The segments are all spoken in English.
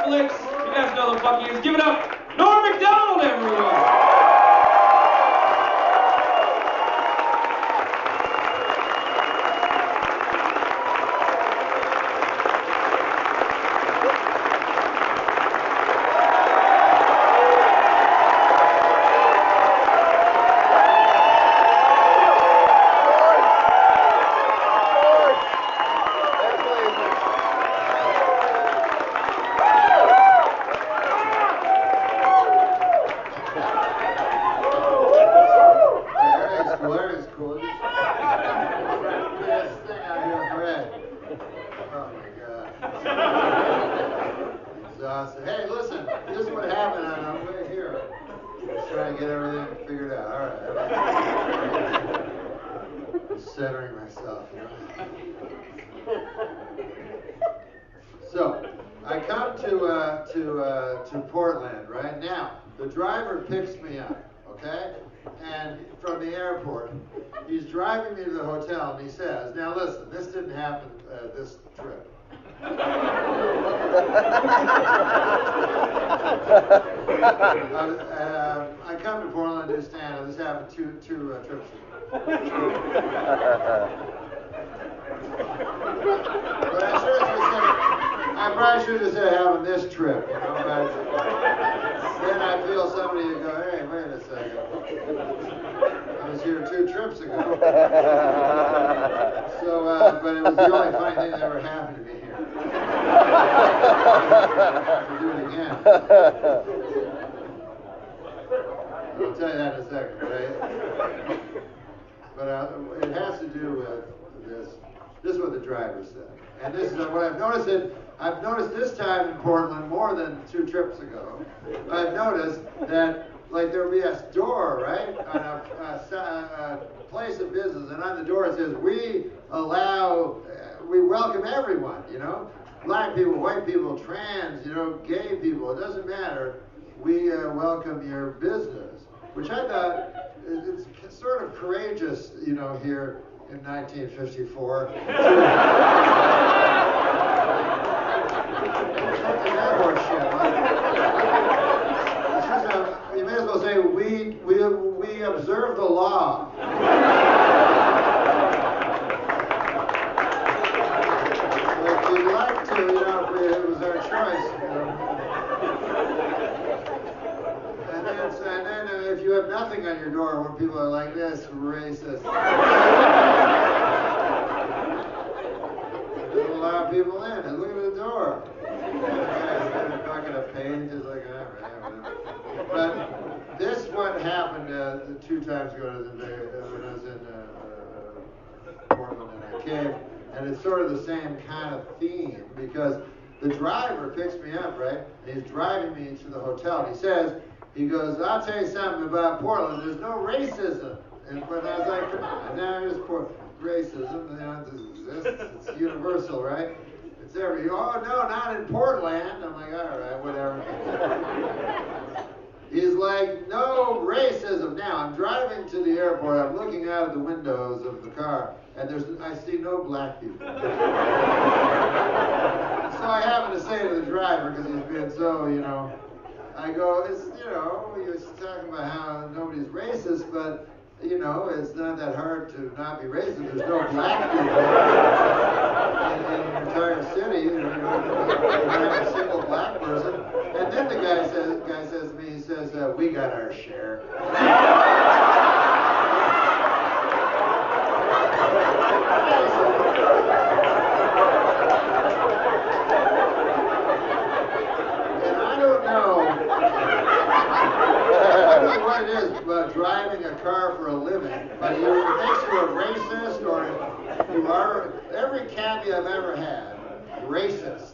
flicks. You guys know the fuck he is. Give it up, Norm Macdonald, everyone. Hey, listen, this is what happened on our way here. Just trying to get everything figured out. All right. I'm centering myself, you know. So, I come to Portland right now. The driver picks me up, okay? And from the airport, he's driving me to the hotel, and he says, "Now listen, this didn't happen this trip." I come to Portland to stand. This happened two trips ago. But I probably should have said having this trip, you know. But then I feel somebody would go, "Hey, wait a second. I was here 2 trips ago." So, but it was the only funny thing that ever happened to me here. I'll do it again. I'll tell you that in a second, right? But it has to do with this. This is what the driver said. And this is what I've noticed. I've noticed this time in Portland more than 2 trips ago. I've noticed that, like, there'll be a door, right, on a place of business, and on the door it says, we welcome everyone, you know, black people, white people, trans, you know, gay people, it doesn't matter, we welcome your business, which I thought it's sort of courageous, you know, here in 1954. You may as well say we observe the law. If we'd like to, you know, if it was our choice, you know. And then if you have nothing on your door, when people are like this, racist. Doesn't allow people in. And look at the door. A bucket of paint is like, but this what happened 2 times ago when I was in Portland in a cave, and it's sort of the same kind of theme because the driver picks me up, right? And he's driving me to the hotel. And he goes, "I'll tell you something about Portland. There's no racism." But I was like, "Come on, now there's racism. You know, it's universal, right? It's every. Oh no, not in Portland." I'm like, "All right, whatever." He's like, "No racism." Now, I'm driving to the airport. I'm looking out of the windows of the car, and I see no black people. So I happen to say to the driver, because he's been so, you know, I go, you're talking about how nobody's racist, but, you know, it's not that hard to not be racist. There's no black people in your entire city. You don't have a single black person. And then the guy says to me, he says, "We got our share." And I don't know what it is about driving a car for a living, but it makes you a racist, or you are, every cabbie I've ever had, racist.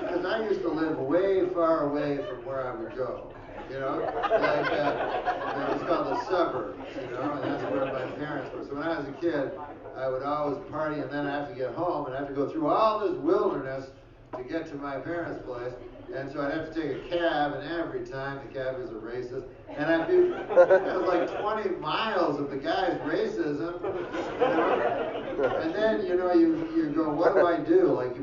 Because I used to live way far away from where I would go, you know, like it was called the suburbs, you know, and that's where my parents were. So when I was a kid, I would always party, and then I have to get home, and I have to go through all this wilderness to get to my parents' place. And so I'd have to take a cab, and every time the cab is a racist. And I'd be, it was like 20 miles of the guy's racism, you know? And then then, you know, you go, what do I do? Like,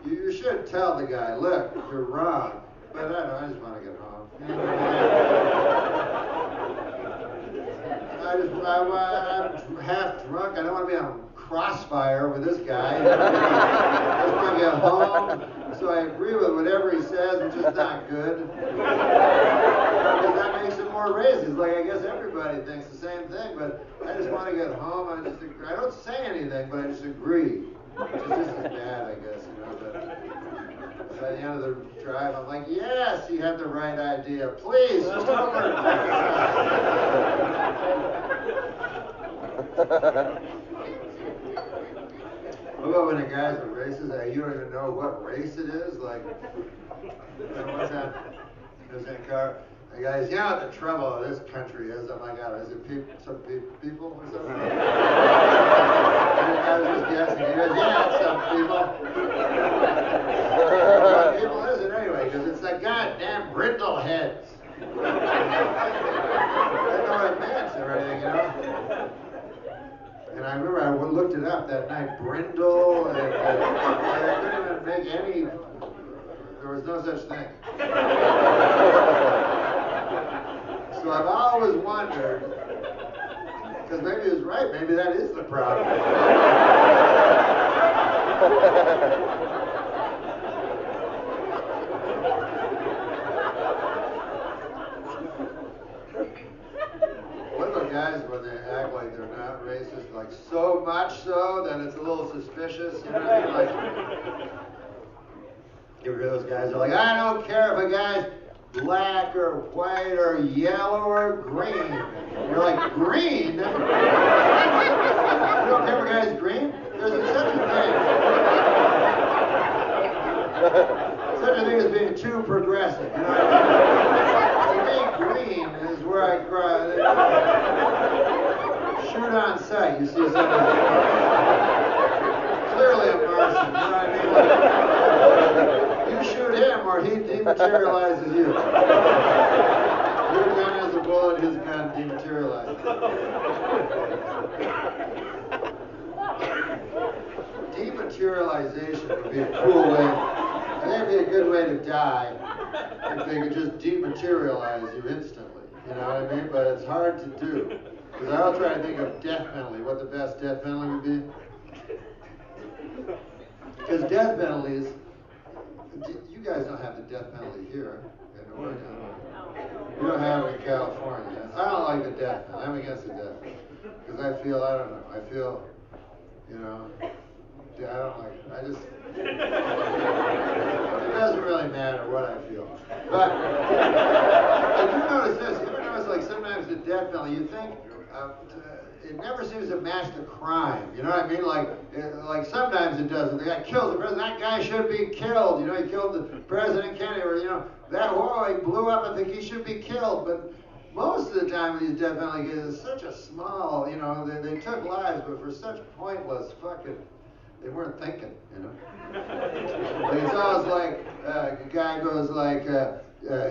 you should tell the guy, look, you're wrong. But I don't know, I just want to get home. I'm half drunk. I don't want to be on crossfire with this guy. I just want to get home. So I agree with whatever he says, which is not good. Because that makes it more racist. Like, I guess everybody thinks the same thing, but I just want to get home. I don't say anything, but I just agree. Which is just as bad, I guess, you know. But by the end of the drive, I'm like, yes, he had the right idea. Please, just over. What about when a guy's a racist? You don't even know what race it is? Like, one time, I was in a car, the guy goes, you know what the trouble of this country is? I'm like, oh, is it some people or something? And I was just guessing. He goes, yeah, it's some people. What people is it anyway? Because it's the goddamn brindle heads. I don't know what it meant or anything, you know? And I remember I looked it up that night, brindle, and I couldn't even make any, there was no such thing. So I've always wondered, because maybe he was right, maybe that is the problem. Guys, when they act like they're not racist, like so much so that it's a little suspicious, you know what I mean? Like, you ever hear those guys are like, I don't care if a guy's black or white or yellow or green. You're like, green? You don't care if a guy's green? There's such a thing. Such a thing as being too progressive, you know what I mean? To me, green is where I cry. Shoot on sight, you see something. Clearly a Martian, you know what I mean? Like, you shoot him or he dematerializes you. Your gun has a bullet, his gun dematerializes. Dematerialization would be a cool way. I think it'd be a good way to die if they could just dematerialize you instantly. You know what I mean? But it's hard to do. Because I'll try to think of death penalty, what the best death penalty would be. Because death penalties, you guys don't have the death penalty here in Oregon. You don't have it in California. I don't like the death penalty. I'm against the death penalty. Because I feel, I don't know, I feel, you know, I don't like it. I just, it doesn't really matter what I feel. But I do notice this. You ever notice, like, sometimes the death penalty, you think, it never seems to match the crime. You know what I mean? Like sometimes it doesn't. The guy kills the president. That guy should be killed. You know, he killed the President Kennedy. Or, you know, that he blew up. I think he should be killed. But most of the time with these death penalty cases, it's such a small, you know, they took lives, but for such pointless fucking, they weren't thinking, you know. Like, it's always like a guy goes like,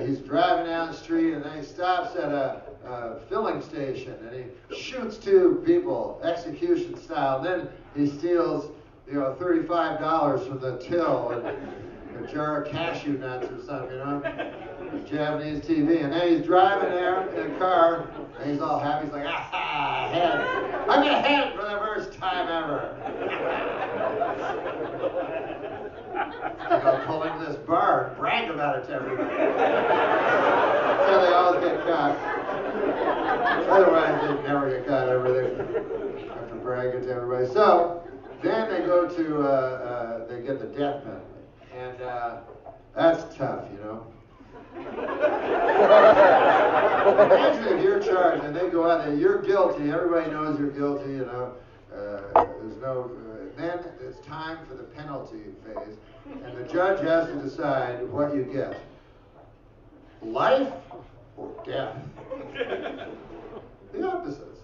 he's driving down the street and then he stops at a filling station and he shoots two people, execution style. And then he steals, you know, $35 from the till and a jar of cashew nuts or something, you know, Japanese TV. And then he's driving there in a car and he's all happy. He's like, ah, head. I'm gonna head for the first time ever. I go pull into this bar and brag about it to everybody. So they always get caught. Otherwise, they'd never get caught over there after bragging to everybody. So then they go to, they get the death penalty. And that's tough, you know. Imagine if you're charged and they go out there, you're guilty, everybody knows you're guilty, you know. There's no, then it's time for the penalty phase, and the judge has to decide what you get. Life or death? The opposites.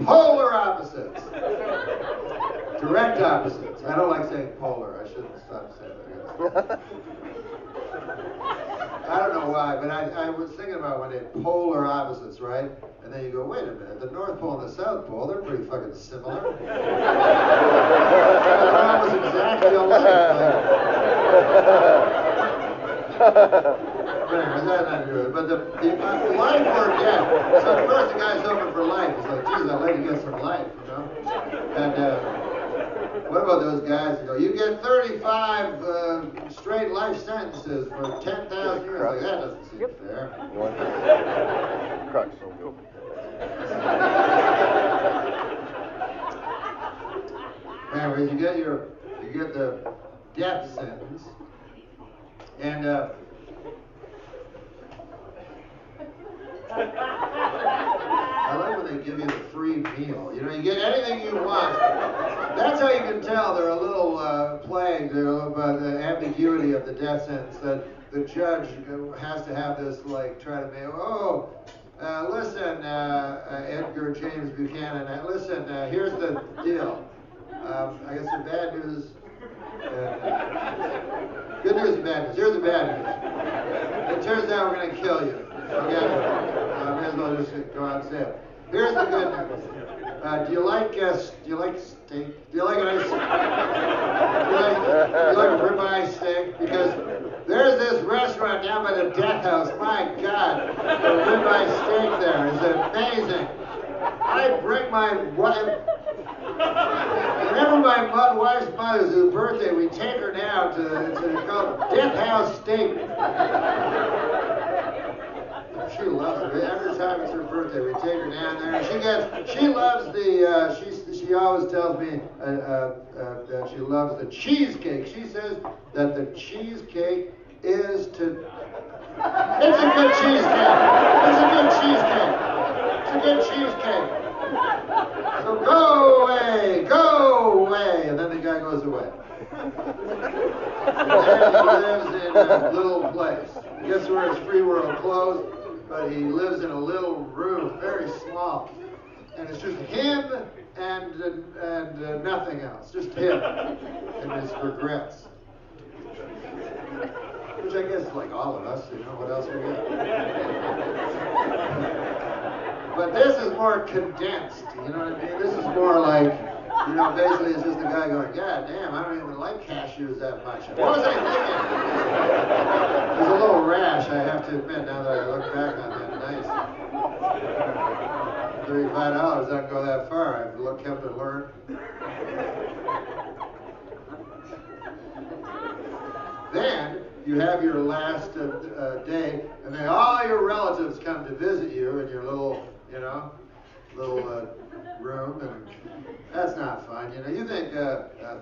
Polar opposites. Direct opposites. I don't like saying polar. I shouldn't stop saying that. I don't know why, but I was thinking about one day, polar opposites, right? And then you go, wait a minute, the North Pole and the South Pole, they're pretty fucking similar. They're almost exactly alike. But anyways, that's not good. But the life or death. So first the guy's hoping for life. He's like, geez, I'd like to get some life, you know? And what about those guys that go, you get 35 straight life sentences for 10,000 years? Like, that doesn't seem fair. Crux. Anyways, you get the death sentence, and I like when they give you the free meal. You know, you get anything you want. That's how you can tell they're a little plagued by the ambiguity of the death sentence, that the judge has to have this, like, try to make, listen, Edgar James Buchanan, listen, here's the deal. I guess the bad news, good news and bad news. Here's the bad news. It turns out we're going to kill you. Okay? May as well just go out and say it. Here's the good news. Do you like steak? Do you like a nice, do you like a ribeye steak? Because there's this restaurant down by the death house. My God, the ribeye steak there is amazing. I bring my wife. Whenever my wife's mother's birthday, we take her down to it's called Death House Steak. She loves it. Every time it's her birthday, we take her down there. She loves the, she always tells me that she loves the cheesecake. She says that the cheesecake is to, it's a good cheesecake. It's a good cheesecake. It's a good cheesecake. So go away, and then the guy goes away. And then he lives in a little place. Guess where his free world closed? But he lives in a little room, very small, and it's just him and nothing else, just him and his regrets. Which I guess is like all of us, you know, what else we got? But this is more condensed, you know what I mean? This is more like, you know, basically it's just a guy going, God damn, I don't even like cashews that much. What was I thinking? There's a little rash, I have to admit, now that I look back on that. Nice. $35 doesn't go that far. I've kept it learned. Then you have your last day, and then all your relatives come to visit you in your little, you know, room, and that's not fun. You know, you think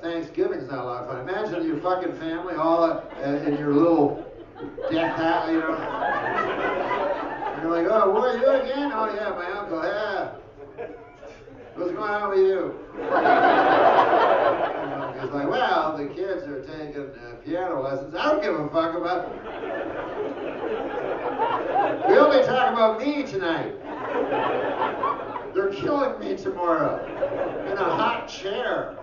Thanksgiving's not a lot of fun. Imagine your fucking family all in your little death hat, you know. And you're like, oh, where are you again? Oh yeah, my uncle. Yeah. What's going on with you? He's like, well, the kids are taking piano lessons. I don't give a fuck about. We only talk about me tonight. They're killing me tomorrow in a hot chair.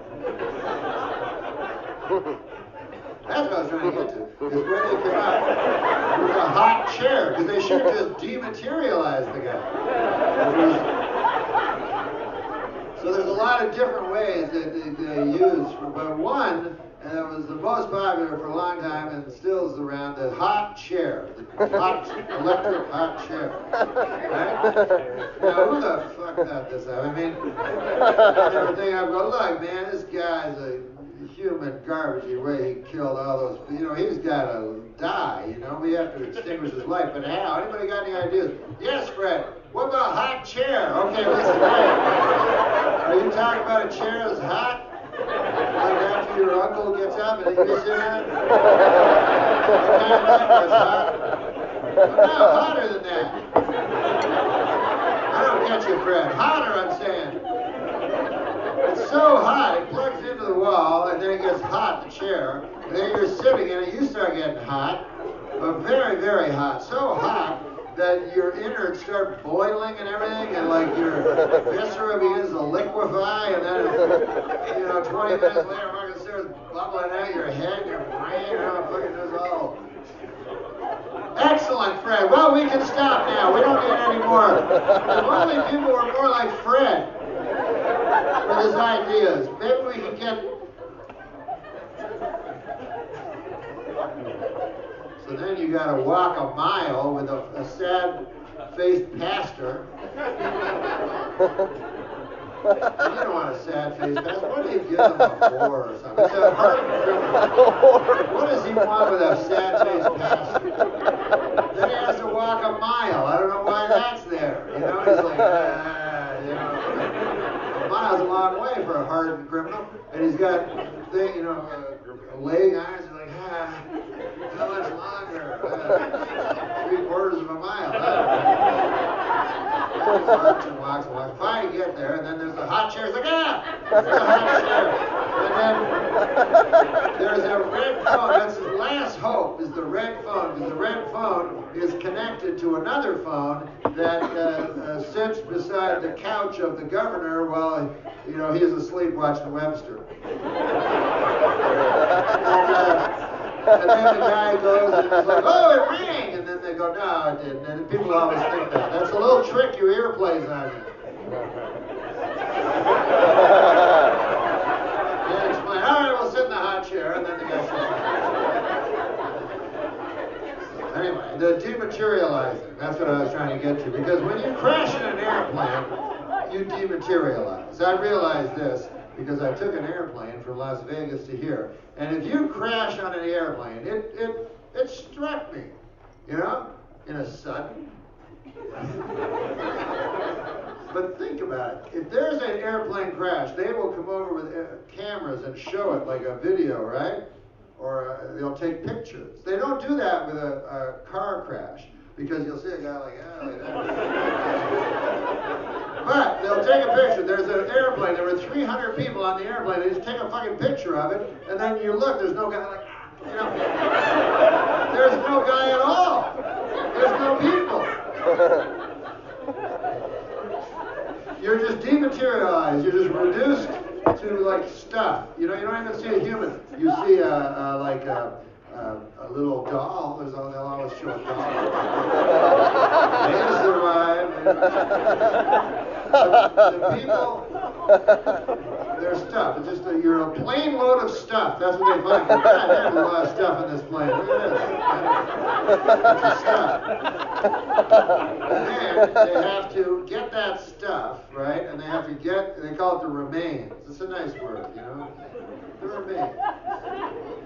That's what I was trying to get to. Is where they come out with a hot chair, because they should have just dematerialized the guy. So there's a lot of different ways that they use, but one, and that was the most popular for a long time and still is around, the hot chair, the hot electric hot chair. Right? Now, who the fuck thought this up? I mean, everything I go, look, man, this guy's a human garbage the way he killed all those, you know, he's got to die, you know, we have to extinguish his life. But how? Anybody got any ideas? Yes, Fred. What about hot chair? Okay, listen, Fred. Are you talking about a chair that's hot? Like after your uncle gets up and you sit in it? What kind of thing was hot? Well, no, hotter than that. I don't get you, Fred. Hotter, I'm saying. It's so hot, it plugs into the wall, and then it gets hot, the chair, and then you're sitting in it, you start getting hot, but very, very hot. So hot that your innards start boiling and everything, and like your viscera begins to liquefy, and then, you know, 20 minutes later, fucking starts bubbling out your head, your brain, you know, fucking just all like Fred. Well, we can stop now. We don't need any more. If only people were more like Fred with his ideas. Maybe we can get... So then you got to walk a mile with a sad-faced pastor. You don't want a sad-faced pastor. What do you give him, a whore or something? It's a hardened criminal. What does he want with a sad-faced pastor? Then he has to walk a mile. I don't know why that's there. You know, he's like, you know. A mile's a long way for a hardened criminal. And he's got, leg irons. He's like, how much longer? 3/4 of a mile. Walks and walks and walks. Finally get there, and then there's the hot chair. It's like, there's the hot chair. And then there's a red phone. That's his last hope, is the red phone. Because the red phone is connected to another phone that sits beside the couch of the governor while, he's asleep watching Webster. And then the guy goes and he's like, oh, it rang! And then they go, no, it didn't. And people always think that. That's a little trick your ear plays on you. Then explain, all right, we'll sit in the hot chair. And then the guy sits. Anyway, the dematerializing. That's what I was trying to get to. Because when you crash in an airplane, you dematerialize. I realized this because I took an airplane from Las Vegas to here. And if you crash on an airplane, it struck me, in a sudden. But think about it. If there's an airplane crash, they will come over with cameras and show it like a video, right? Or they'll take pictures. They don't do that with a car crash, because you'll see a guy like that. But they'll take a picture. There's an airplane. There were 300 people on the airplane. They just take a fucking picture of it, and then you look. There's no guy like, There's no guy at all. There's no people. You're just dematerialized. You're just reduced to like stuff. You don't even see a human. You see a little doll. They'll always show a doll. They survive. The people, they're stuff. It's just you're a plane load of stuff. That's what they find. God, there's a lot of stuff in this plane. Look at this. It's stuff. And they have to get that stuff, right? And they have to they call it the remains. It's a nice word, The remains.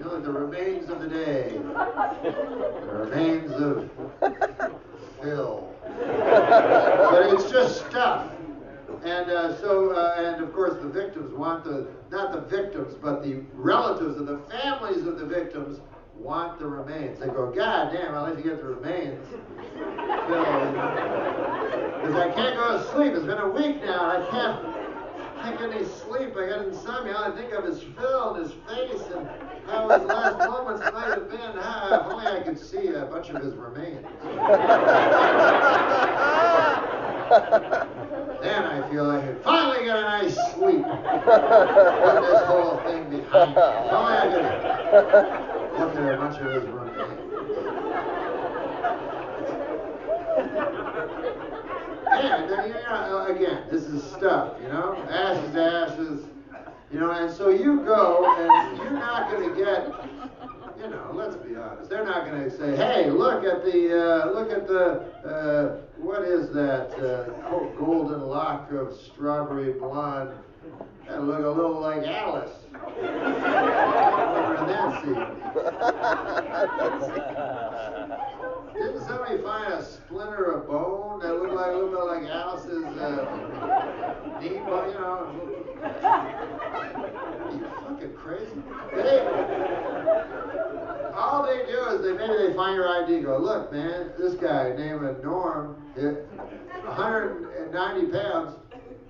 Like the remains of the day. The remains of Phil. But it's just stuff. And and of course the victims want not the victims, but the relatives of the families of the victims want the remains. They go, God damn, I'll let you get the remains. Because I can't go to sleep. It's been a week now, and I can't get any sleep. I got insomnia. All I think of is Phil and his face and how his last moments might have been. If only I could see a bunch of his remains. Then I feel I could finally get a nice sleep. Put this whole thing behind me. If only I could look at a bunch of his remains. And then, again, this is stuff, ashes to ashes, and so you go and you're not going to get, let's be honest, they're not going to say, hey, look at the, what is that golden lock of strawberry blonde that look a little like Alice. Over in that scene. Didn't somebody find a splinter of bone that looked like a little bit like Alice's knee bone? You fucking crazy. All they do is maybe they find your ID, go, look, man, this guy named Norm, 190 pounds.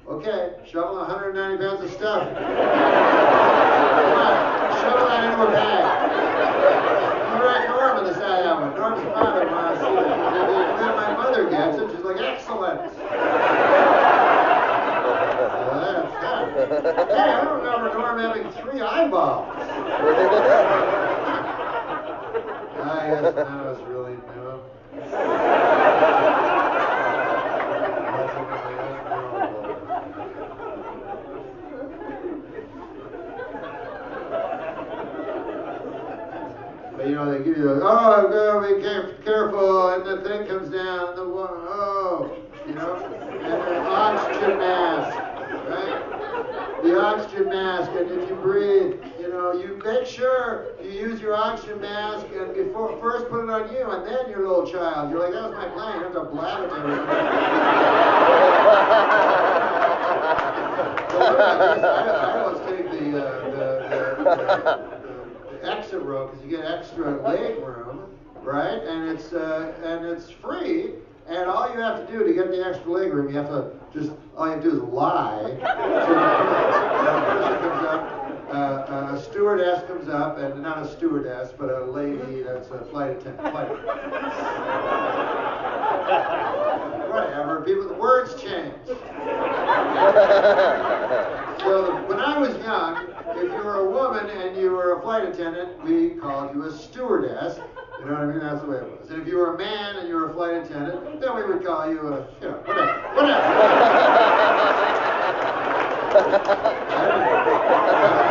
Okay, shovel 190 pounds of stuff. Come on, shovel that into a bag. You write Norm on the side of that one. Norm's father wants to see it. Then my mother gets it. She's like, excellent. That's that. Hey, I don't remember Norm having 3 eyeballs. I guess that was really new. you know, they give you the, oh, I've got to be careful, and the thing comes down, and the woman, oh, you know, and the oxygen mask, right? The oxygen mask, and if you breathe, you know, you make sure you use your oxygen mask, and before first put it on you, and then your little child. You're like, that was my plan. You have to blab it to everybody. I always take the exit row because you get extra leg room, right? And it's free. And all you have to do to get the extra leg room, you have to just, all you have to do is lie. So a person comes up, a stewardess comes up, and not a stewardess, but a lady that's a flight attendant. Whatever, people, the words change. So when I was young, if you were a woman and you were a flight attendant, we called you a stewardess. You know what I mean? That's the way it was. And if you were a man and you were a flight attendant, then we would call you a, you know, whatever. I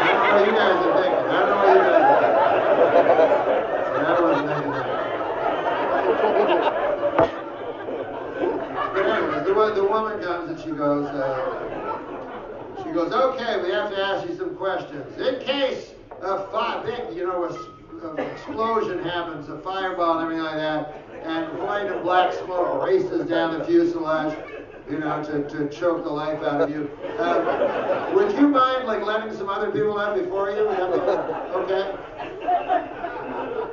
don't know what you guys are thinking. I don't know what you guys are thinking. And I wasn't thinking that. But anyways, the woman comes and she goes, okay, we have to ask you some questions. In case a big, you know, explosion happens, a fireball and everything like that, and white and black smoke races down the fuselage, you know, to choke the life out of you. Would you mind, like, letting some other people out before you? Okay.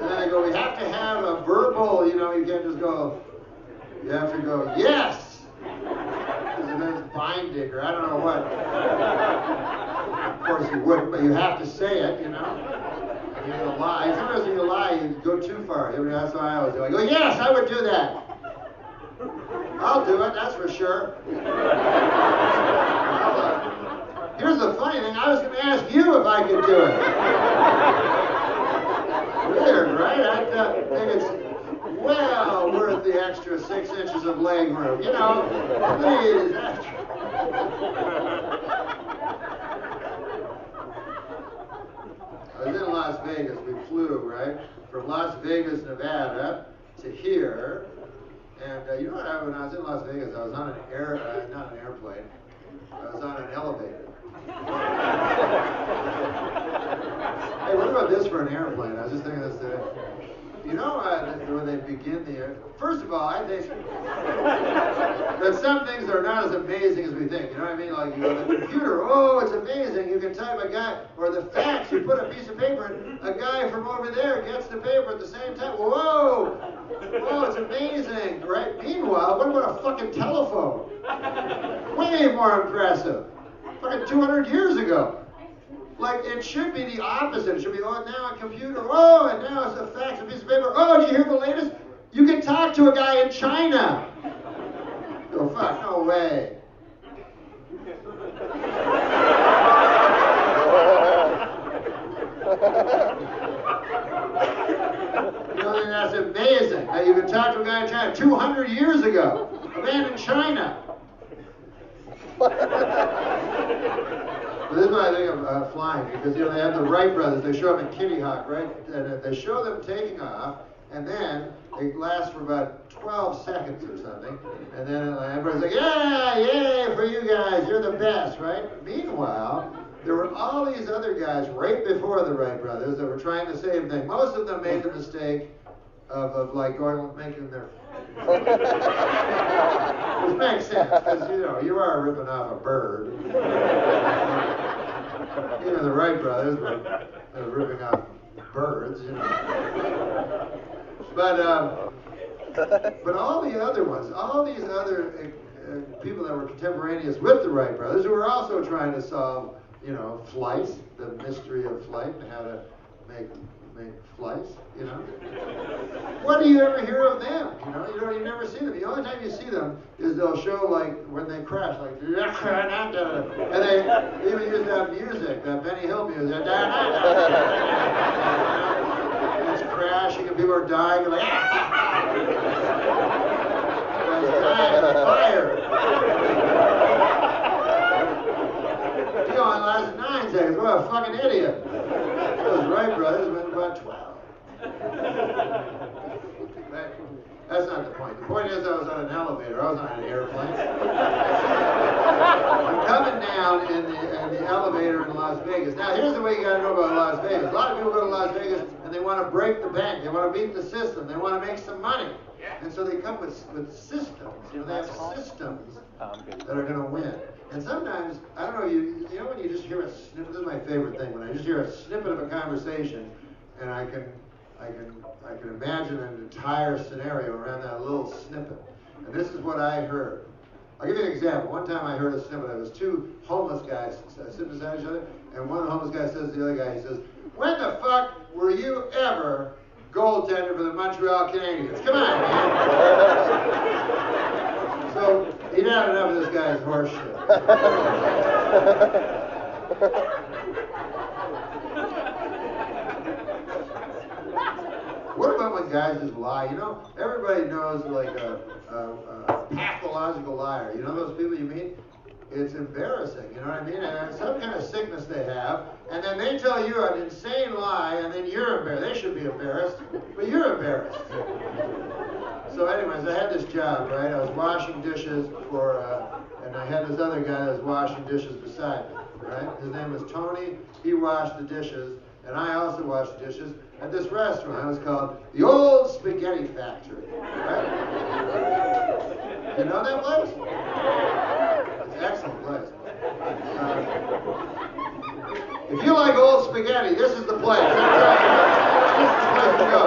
And then they go, we have to have a verbal, you know, you can't just go, you have to go, yes! Because then it's binding, or I don't know what. Of course you wouldn't, but you have to say it, you know. You have to lie. Sometimes when you lie, you go too far. That's what I always do. I go, yes, I would do that. I'll do it, that's for sure. Here's the funny thing, I was going to ask you if I could do it. Weird, right? I think it's well worth the extra 6 inches of leg room. You know, please, extra. I was in Las Vegas. We flew, right, from Las Vegas, Nevada to here. And you know what, when I was in Las Vegas, I was on an not an airplane, I was on an elevator. Hey, what about this for an airplane? I was just thinking this today. You know, when they begin the air, first of all, I think that some things are not as amazing as we think. You know what I mean? Like, you know, the computer, oh, it's amazing. You can type a guy, or the fax, you put a piece of paper in, a guy from over there gets the paper at the same time. Whoa! Whoa, it's amazing, right? Meanwhile, what about a fucking telephone? Way more impressive. Fucking 200 years ago. Like, it should be the opposite. It should be, oh, now a computer, oh, and now it's a fax, a piece of paper. Oh, did you hear the latest? You can talk to a guy in China. Oh, fuck, no way. You know, that's amazing. That you can talk to a guy in China 200 years ago. A man in China. This is what I think of flying, because, you know, they have the Wright brothers, they show up in Kitty Hawk, right? And they show them taking off, and then it lasts for about 12 seconds or something, and then everybody's like, yeah, yay for you guys, you're the best, right? Meanwhile, there were all these other guys right before the Wright brothers that were trying the same thing. Most of them made the mistake of like making their... Which makes sense, because, you know, you are ripping off a bird. Even the Wright brothers were ripping off birds, you know. But all the other ones, all these other people that were contemporaneous with the Wright brothers, who were also trying to solve, you know, flight, the mystery of flight, and how to make flights, you know. What do you ever hear of them? You know, you never see them. The only time you see them is they'll show, like, when they crash, like, and they even use that music, that Benny Hill music. And it's crashing and people are dying and like, it's dying, fire. You know, it lasts 9 seconds. What a fucking idiot. Those Wright brothers went about 12. That's not the point. The point is I was on an elevator. I was on an airplane. I'm coming down in the elevator in Las Vegas. Now, here's the way you got to know about Las Vegas. A lot of people go to Las Vegas and they want to break the bank. They want to beat the system. They want to make some money. And so they come with systems. You know, they have systems that are going to win. And sometimes, I don't know, you know when you just hear a snippet, this is my favorite thing, when I just hear a snippet of a conversation and I can imagine an entire scenario around that little snippet. And this is what I heard. I'll give you an example. One time I heard a snippet. There was two homeless guys sitting beside each other, and one of the homeless guys says to the other guy, he says, "When the fuck were you ever goaltender for the Montreal Canadiens? Come on, man." So he'd had enough of this guy's horse shit. What about when guys just lie? You know, everybody knows like a pathological liar. You know those people you meet? It's embarrassing, you know what I mean? And some kind of sickness they have, and then they tell you an insane lie, and then you're embarrassed. They should be embarrassed, but you're embarrassed. So anyways, I had this job, right? I was washing dishes and I had this other guy that was washing dishes beside me, right? His name was Tony. He washed the dishes, and I also washed the dishes at this restaurant. It was called the Old Spaghetti Factory, right? You know that place? It's an excellent place. If you like old spaghetti, this is the place. This is the place to go.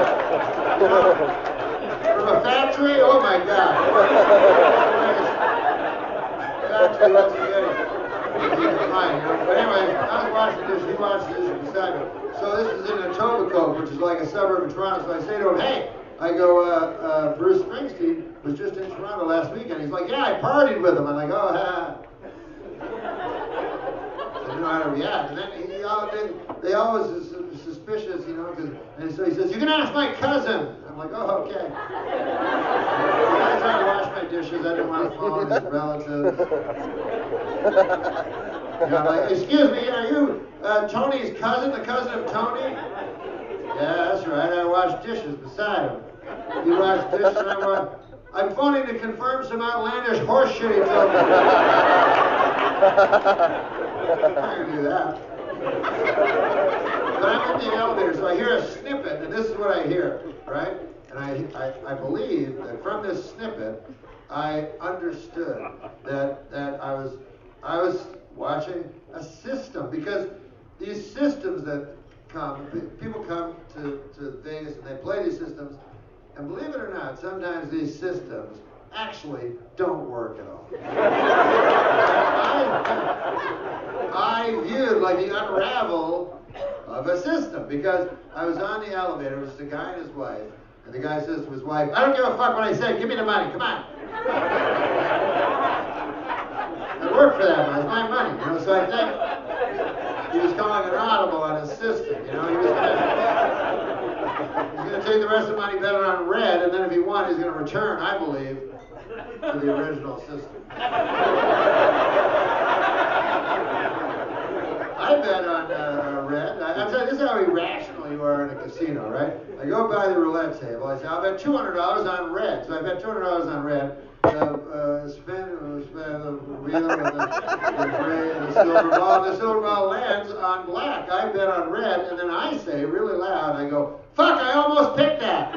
You know, from a factory, oh my God. Factory old spaghetti. Fine, you know? But anyway, I was washing dishes, he washed the dishes beside me. So this is in Etobicoke, which is like a suburb of Toronto. So I say to him, "Hey," I go, "Bruce Springsteen was just in Toronto last weekend." He's like, "Yeah, I partied with him." I'm like, "Oh, ha." I didn't know how to react. And then they always are suspicious, you know, and so he says, "You can ask my cousin." I'm like, "Oh, okay." I tried to wash my dishes. I didn't want to phone his relatives. You know, I'm like, "Excuse me, are you Tony's cousin, the cousin of Tony?" "Yeah, that's right. I wash dishes beside him." "You wash dishes and I wash..." "I'm phoning to confirm some outlandish horse shit he told me." I can do that. But I'm in the elevator, so I hear a snippet, and this is what I hear, right? And I believe that from this snippet, I understood that I was watching a system, because these systems that come, people come to Vegas and they play these systems, and believe it or not, sometimes these systems actually don't work at all. I viewed like the unravel of a system, because I was on the elevator, it was the guy and his wife, and the guy says to his wife, "I don't give a fuck what I said, give me the money, come on." I worked for that money, it's my money, you know, so I think he was calling an audible on his system, you know, he was going to take the rest of the money, bet it on red, and then if he won, he's going to return, I believe, to the original system. I bet on red. I'm telling you, this is how irrational you are in a casino, right? I go by the roulette table. I say, "I'll bet $200 on red." So I bet $200 on red. Spin the wheel and the silver ball. The silver ball lands on black. I bet on red, and then I say really loud, I go, "Fuck, I almost picked that."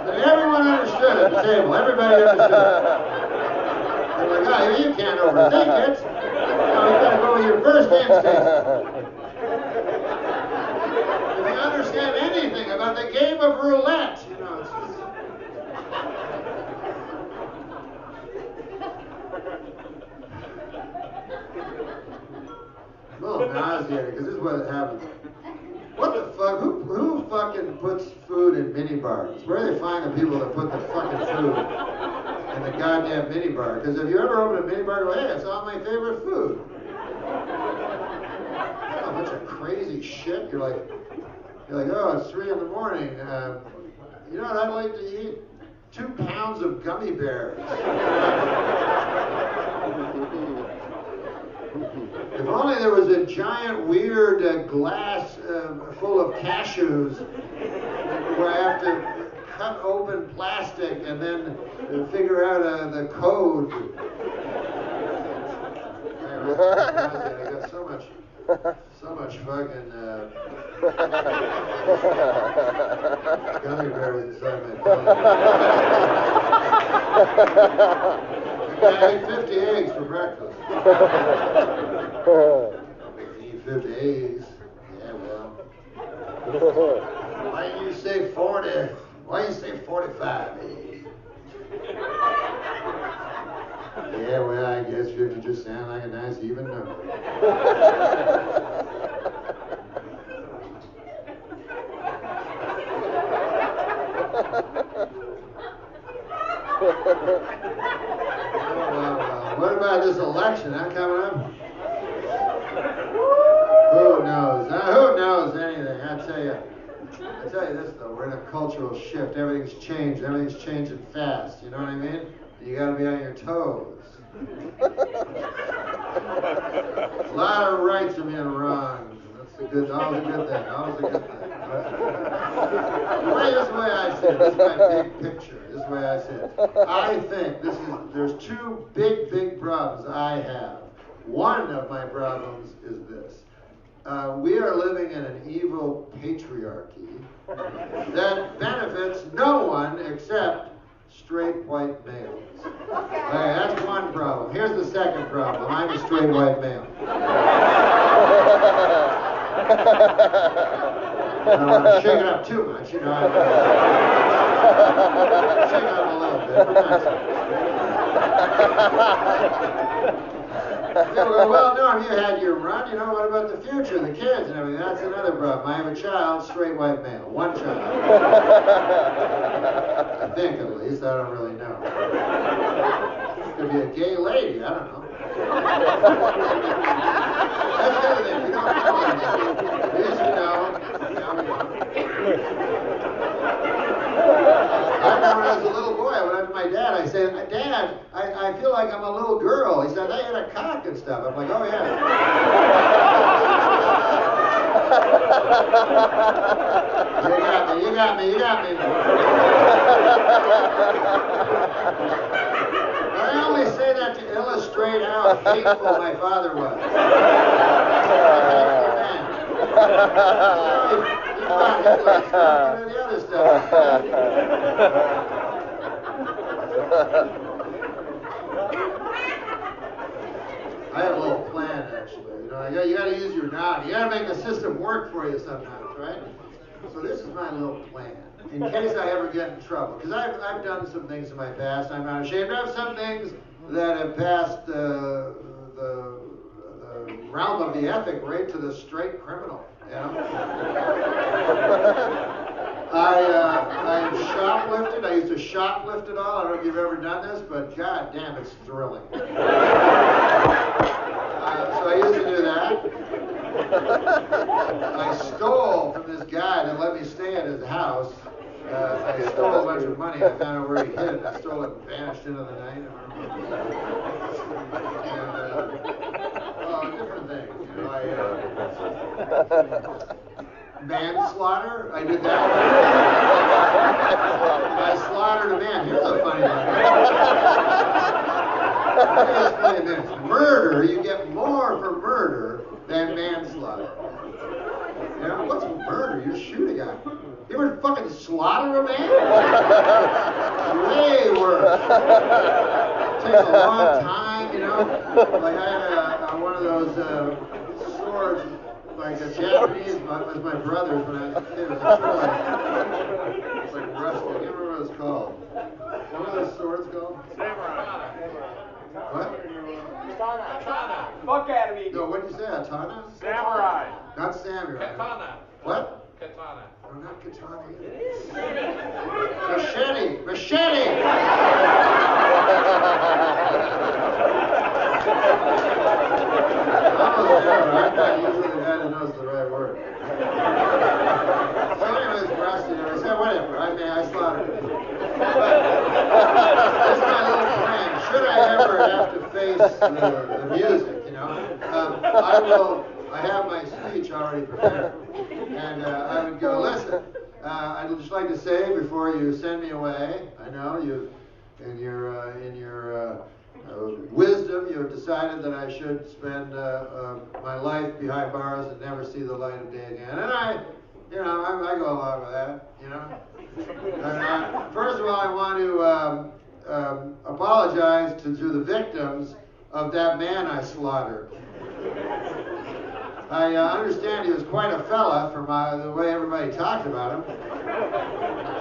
And everyone understood at the table. Everybody understood. They're like, "Oh, you can't overthink it. You gotta go with your first instinct." If you understand anything about the game of roulette, you know, it's just... I'm a little nauseated, because this is what happens. What the fuck? Who fucking puts food in mini bars? Where do they find the people that put the fucking food in the goddamn mini bar? Because if you ever open a mini bar, go, "Hey, it's all my favorite food." A bunch of crazy shit. You're like, "Oh, it's 3 in the morning. You know what I'd like to eat? 2 pounds of gummy bears." If only there was a giant weird glass full of cashews where I have to cut open plastic and then figure out the code. Anyway, I got so much fucking gummy bears inside my belly. I ate 50 eggs for breakfast. Eat 50 eggs. Yeah, well. Why didn't you say 40? Why didn't you say 45 eggs? Yeah, well, I guess 50 just sounds like a nice even number. What about this election? That coming up? Who knows? Who knows anything? I tell you this though. We're in a cultural shift. Everything's changed. Everything's changing fast. You know what I mean? You got to be on your toes. A lot of rights are being wronged. That's always a good thing. Always a good thing. This is the way I see it. This is my big picture. This is the way I see it. I think there's two big problems I have. One of my problems is this. We are living in an evil patriarchy that benefits no one except straight white males. Okay, that's one problem. Here's the second problem. I'm a straight white male. I don't want to shake it up too much, you know. Shake it up a little bit, but not so much. Well, Norm, you had your run. You know, what about the future, the kids and everything? That's another problem. I have a child, straight white male. One child. I think, at least. I don't really know. Could be a gay lady. I don't know. That's the other thing. You don't know anything. Yes, you know. I remember when I was a little boy, I went up to my dad. I said, Dad, I feel like I'm a little girl. He said, I had a cock and stuff. I'm like, oh, yeah. You got me. I only say that to illustrate how hateful my father was. The other stuff. I have a little plan, actually. You got to use your nod. You got to make the system work for you sometimes, right? So this is my little plan, in case I ever get in trouble. Because I've done some things in my past. I'm not ashamed of some things that have passed the realm of the ethic right to the straight criminal. You know? I shoplifted. I used to shoplift it all. I don't know if you've ever done this, but god damn, it's thrilling. So I used to do that. I stole from this guy that let me stay at his house. I stole a bunch of money. I found out where he hid it. I stole it and vanished into the night. And different things. You know, manslaughter. I did that. I slaughtered a man. Here's a funny one. Let me explain this. Murder, you get more for murder than manslaughter. You know, what's murder? You shoot a guy. You ever fucking slaughter a man? Way worse. It takes a long time, you know. Like I had one of those swords, like a Japanese one, was my brother's when I was a kid. It was a toy. It's like rusty. I can't remember what it's called. What are those swords called? Samurai. What? Katana. Fuck out of me. No, what did you say? Atana? Samurai. Not samurai. Katana. What? Katana. Oh, not katana either. Machete! Machete! Almost there, but I thought usually the guy that knows the right word. So anyways, rusty, I said, whatever, I slaughtered it. But this is my little plan. Should I ever have to face the music, you know. I have my speech already prepared, and I would go, listen, I'd just like to say before you send me away, I know you, in your wisdom, you have decided that I should spend my life behind bars and never see the light of day again, and I go along with that, you know. And, first of all, I want to apologize to the victims of that man I slaughtered. I understand he was quite a fella from the way everybody talked about him.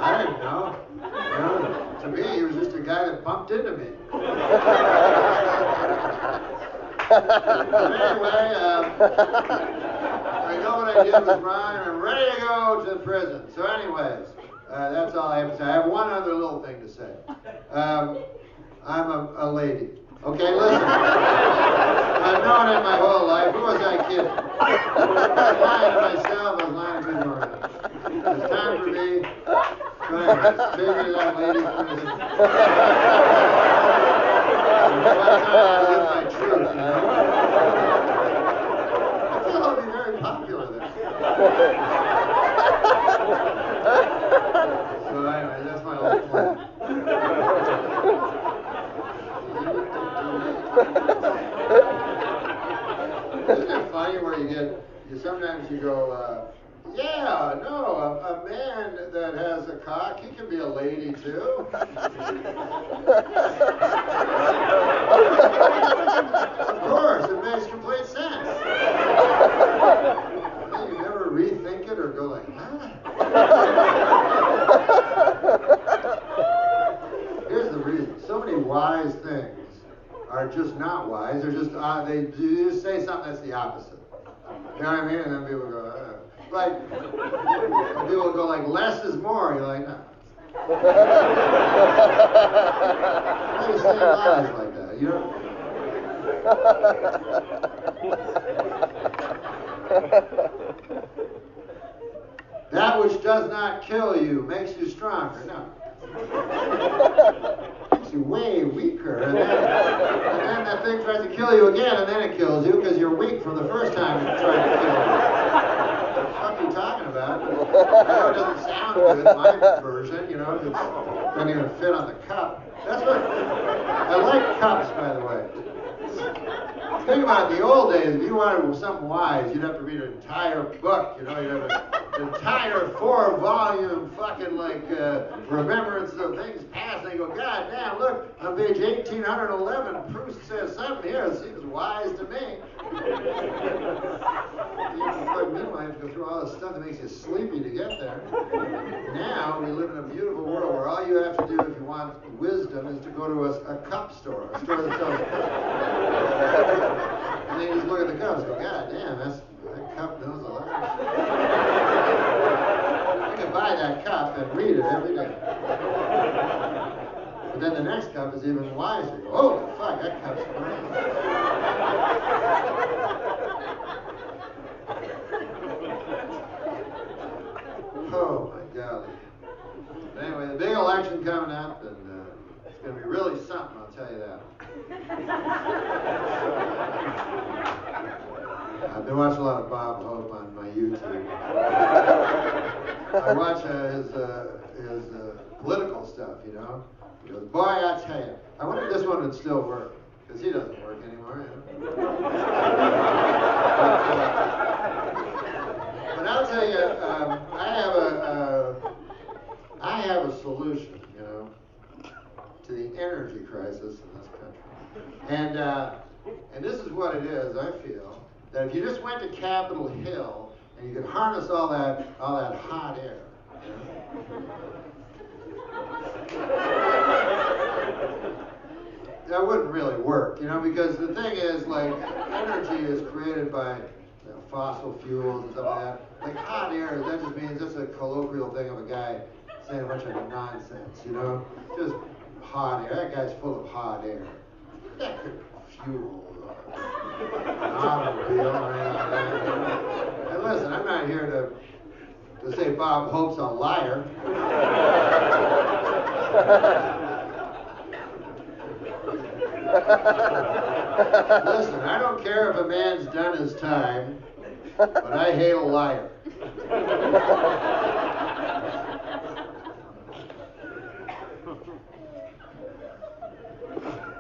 I didn't know. You know, to me, he was just a guy that bumped into me. But anyway, I know what I did was wrong, and I'm ready to go to prison. So anyways, that's all I have to say. I have one other little thing to say. I'm a lady. Okay, listen. I've known it my whole life. Who was I kidding? I was lying to myself. I was lying to people. It's time for me. But anyways, take me to that lady's prison. One time I live my truth, you know? I feel I'll be very popular there. So anyway, that's my little plan. Isn't it funny where sometimes you go, yeah, no, a man that has a cock, he can be a lady too. Of course, it makes complete sense. You never rethink it or go like, huh? Here's the reason. So many wise things are just not wise. They're just, you just say something that's the opposite. You know what I mean? And then people go, like, people go like, less is more. You're like, no. Why do you say lies like that, you know? That which does not kill you makes you stronger. No. Makes you way weaker. And then that thing tries to kill you again, and then it kills you because you're weak from the first time it tried to kill you. What the fuck are you talking about? I know it doesn't sound good, my version, you know, it doesn't even fit on the cup. That's what, I like cups, by the way. Think about it, in the old days, if you wanted something wise, you'd have to read an entire book, you know, you'd have an entire 4-volume fucking, like, remembrance of things past, and they go, God damn, look, on page 1811, Proust says something here, it seems wise to me. Meanwhile, you have to go through all this stuff that makes you sleepy to get there. Now, we live in a beautiful world where all you have to do if you want wisdom is to go to a cup store, a store that sells cups. And then you just look at the cups and go, God damn, that cup knows a lot of shit. You can buy that cup and read it every day. But then the next cup is even wiser. You go, holy fuck, that cup's great. Oh my golly. But anyway, the big election coming up, and it's going to be really something, I'll tell you that. I've been watching a lot of Bob Hope on my YouTube. I watch his political stuff, you know. He goes, boy, I tell you, I wonder if this one would still work, because he doesn't work anymore, you know. But I'll tell you, I have a solution, you know, to the energy crisis in this country. And this is what it is, I feel, that if you just went to Capitol Hill and you could harness all that hot air, you know, that wouldn't really work, you know, because the thing is, like, energy is created by fossil fuels and stuff like that. Like hot air, that just means it's a colloquial thing of a guy saying a bunch of nonsense, you know? Just hot air. That guy's full of hot air. That could fuel an automobile or anything like that. And listen, I'm not here to say Bob Hope's a liar. Listen, I don't care if a man's done his time, but I hate a liar.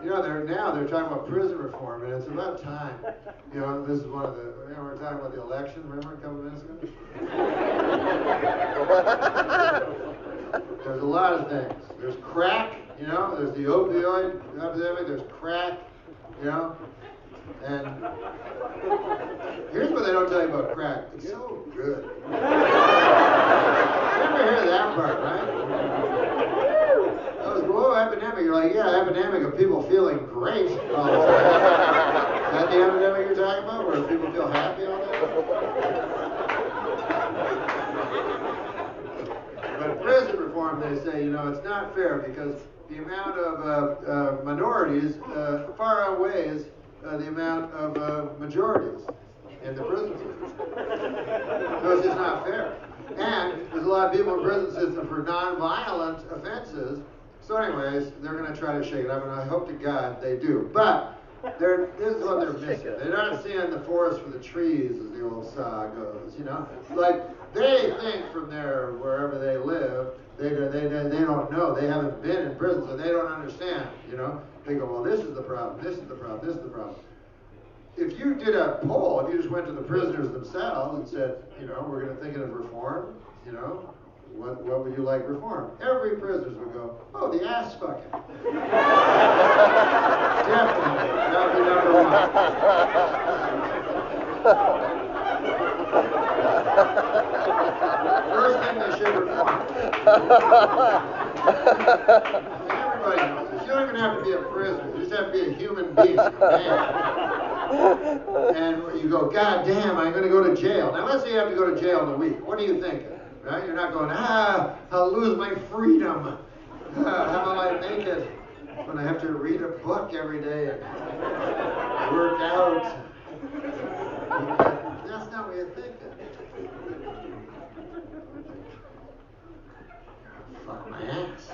You know, they're talking about prison reform, and it's about time. You know, this is one of the, you know, we're talking about the election, remember a couple minutes ago? There's a lot of things. There's crack, you know, there's the opioid epidemic, there's crack, you know, and here's what they don't tell you about crack. It's so good. You never hear that part, right? Whoa, epidemic. You're like, yeah, epidemic of people feeling great all the time. Is that the epidemic you're talking about, where people feel happy all the time? But prison reform, they say, you know, it's not fair because the amount of minorities far outweighs the amount of majorities in the prison system. So it's just not fair. And there's a lot of people in the prison system for non-violent offenses. So anyways, they're going to try to shake it up, and I hope to God they do. But this is what they're missing. They're not seeing the forest for the trees, as the old saw goes, you know? Like, they think from there, wherever they live, they don't know. They haven't been in prison, so they don't understand, you know? They go, well, this is the problem, this is the problem, this is the problem. If you did a poll, if you just went to the prisoners themselves and said, you know, we're going to think of reform, you know, what would you like reform? Every prisoner would go, oh, the ass fucking. Definitely, that would be number one. First thing they should reform. Everybody knows this. You don't even have to be a prisoner. You just have to be a human being, man. And you go, God damn, I'm going to go to jail. Now, let's say you have to go to jail in a week. What are you thinking? Right? You're not going, I'll lose my freedom. How will I make it when I have to read a book every day and work out? That's not what you're thinking. Fuck my ass.